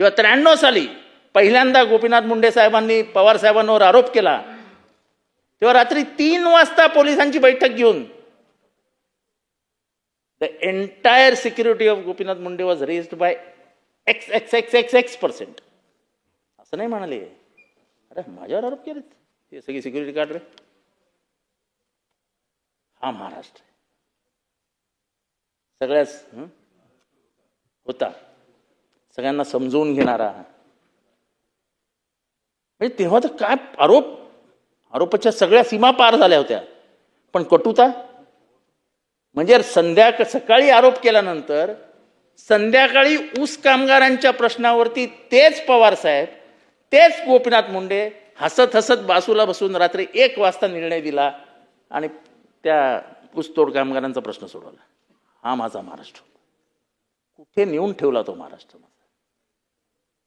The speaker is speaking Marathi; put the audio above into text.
किंवा 93 साली पहिल्यांदा गोपीनाथ मुंडे साहेबांनी पवार साहेबांवर आरोप केला, तेव्हा रात्री 3 वाजता पोलिसांची बैठक घेऊन the entire security of Gopinath Munde was raised bye X%. असं नाही म्हणाले, अरे माझ्यावर आरोप केलेत, हे सगळी सिक्युरिटी गार्ड रे. हा महाराष्ट्र सगळ्याच होता, सगळ्यांना समजून घेणारा. म्हणजे तेव्हा तर काय आरोपाच्या सगळ्या सीमा पार झाल्या होत्या. पण कटुता म्हणजे सकाळी आरोप केल्यानंतर संध्याकाळी ऊस कामगारांच्या प्रश्नावरती तेच पवार साहेब, तेच गोपीनाथ मुंडे हसत हसत बाजूला बसून रात्री 1 वाजता निर्णय दिला आणि त्या ऊसतोड कामगारांचा प्रश्न सोडवला. हा माझा महाराष्ट्र कुठे नेऊन ठेवला तो महाराष्ट्र.